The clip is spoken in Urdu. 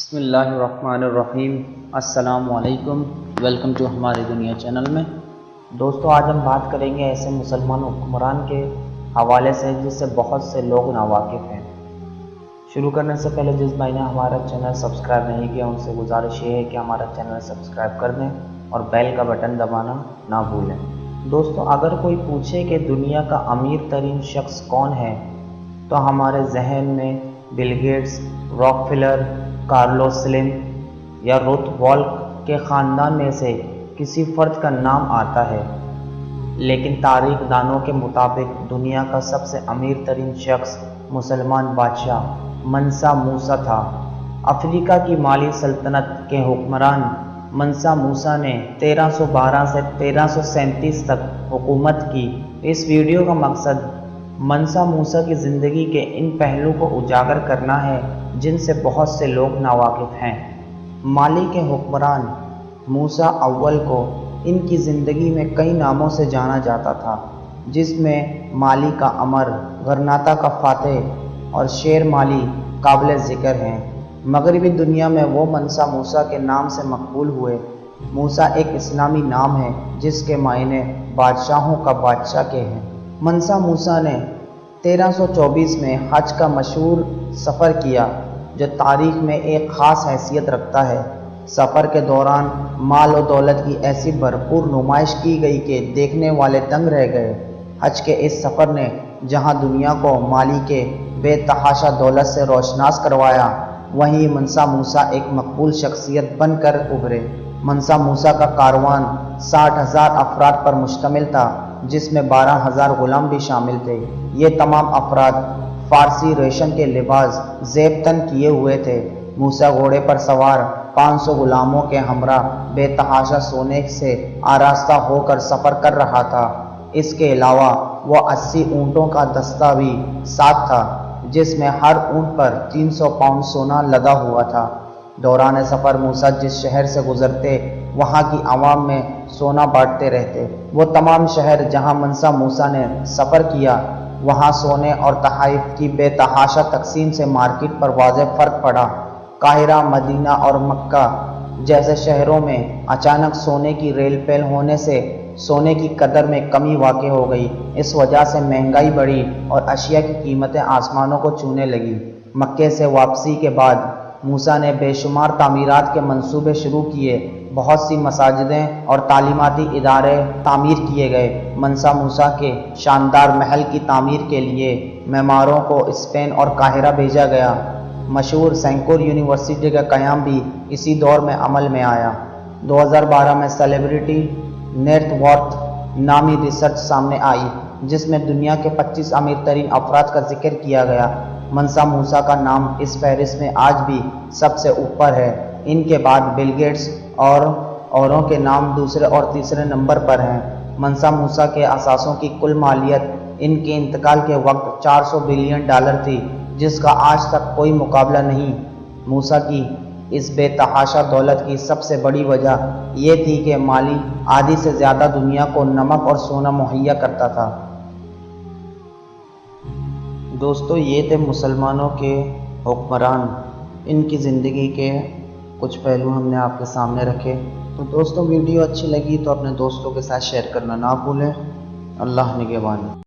بسم اللہ الرحمن الرحیم۔ السلام علیکم، ویلکم ٹو ہماری دنیا چینل میں۔ دوستو، آج ہم بات کریں گے ایسے مسلمان حکمران کے حوالے سے جس سے بہت سے لوگ ناواقف ہیں۔ شروع کرنے سے پہلے جس بھائی نے ہمارا چینل سبسکرائب نہیں کیا ان سے گزارش یہ ہے کہ ہمارا چینل سبسکرائب کر دیں اور بیل کا بٹن دبانا نہ بھولیں۔ دوستو، اگر کوئی پوچھے کہ دنیا کا امیر ترین شخص کون ہے تو ہمارے ذہن میں Bill Gates, Rockefeller, Carlos Slim یا روتھ والک کے خاندان میں سے کسی فرد کا نام آتا ہے، لیکن تاریخ دانوں کے مطابق دنیا کا سب سے امیر ترین شخص مسلمان بادشاہ منسا موسا تھا۔ افریقہ کی مالی سلطنت کے حکمران منسا موسا نے 1312 سے 1337 تک حکومت کی۔ اس ویڈیو کا مقصد منسا موسا کی زندگی کے ان پہلو کو اجاگر کرنا ہے جن سے بہت سے لوگ ناواقف ہیں۔ مالی کے حکمران موسا اول کو ان کی زندگی میں کئی ناموں سے جانا جاتا تھا، جس میں مالی کا امر، غرناطہ کا فاتح اور شیر مالی قابل ذکر ہیں۔ مغربی دنیا میں وہ منسا موسا کے نام سے مقبول ہوئے۔ موسا ایک اسلامی نام ہے جس کے معنی بادشاہوں کا بادشاہ کے ہیں۔ منسا موسا نے 1324 میں حج کا مشہور سفر کیا جو تاریخ میں ایک خاص حیثیت رکھتا ہے۔ سفر کے دوران مال و دولت کی ایسی بھرپور نمائش کی گئی کہ دیکھنے والے دنگ رہ گئے۔ حج کے اس سفر نے جہاں دنیا کو مالی کے بے تحاشا دولت سے روشناس کروایا، وہیں منسا موسا ایک مقبول شخصیت بن کر ابھرے۔ منسا موسا کا کاروان 60,000 افراد پر مشتمل تھا، جس میں 12,000 غلام بھی شامل تھے۔ یہ تمام افراد فارسی ریشم کے لباس زیب تن کیے ہوئے تھے۔ موسا گھوڑے پر سوار 500 غلاموں کے ہمراہ بے تحاشا سونے سے آراستہ ہو کر سفر کر رہا تھا۔ اس کے علاوہ وہ 80 اونٹوں کا دستہ بھی ساتھ تھا، جس میں ہر اونٹ پر 300 پاؤنڈ سونا لدا ہوا تھا۔ دوران سفر موسا جس شہر سے گزرتے وہاں کی عوام میں سونا بانٹتے رہتے۔ وہ تمام شہر جہاں منسا موسا نے سفر کیا، وہاں سونے اور تحائف کی بے تحاشا تقسیم سے مارکیٹ پر واضح فرق پڑا۔ قاہرہ، مدینہ اور مکہ جیسے شہروں میں اچانک سونے کی ریل پیل ہونے سے سونے کی قدر میں کمی واقع ہو گئی۔ اس وجہ سے مہنگائی بڑھی اور اشیاء کی قیمتیں آسمانوں کو چھونے لگیں۔ مکے سے واپسی کے بعد موسا نے بے شمار تعمیرات کے منصوبے شروع کیے۔ بہت سی مساجدیں اور تعلیماتی ادارے تعمیر کیے گئے۔ منسا موسا کے شاندار محل کی تعمیر کے لیے معماروں کو اسپین اور قاہرہ بھیجا گیا۔ مشہور سینکور یونیورسٹی کا قیام بھی اسی دور میں عمل میں آیا۔ 2012 میں سیلیبریٹی نیٹ ورتھ نامی ریسرچ سامنے آئی، جس میں دنیا کے 25 امیر ترین افراد کا ذکر کیا گیا۔ منسا موسا کا نام اس فہرست میں آج بھی سب سے اوپر ہے۔ ان کے بعد بل گیٹس اور اوروں کے نام دوسرے اور تیسرے نمبر پر ہیں۔ منسا موسا کے اثاثوں کی کل مالیت ان کے انتقال کے وقت $400 بلین تھی، جس کا آج تک کوئی مقابلہ نہیں۔ موسا کی اس بے تحاشا دولت کی سب سے بڑی وجہ یہ تھی کہ مالی آدھی سے زیادہ دنیا کو نمک اور سونا مہیا کرتا تھا۔ دوستو، یہ تھے مسلمانوں کے حکمران، ان کی زندگی کے کچھ پہلو ہم نے آپ کے سامنے رکھے۔ تو دوستو، ویڈیو اچھی لگی تو اپنے دوستوں کے ساتھ شیئر کرنا نہ بھولیں۔ اللہ نگہبان۔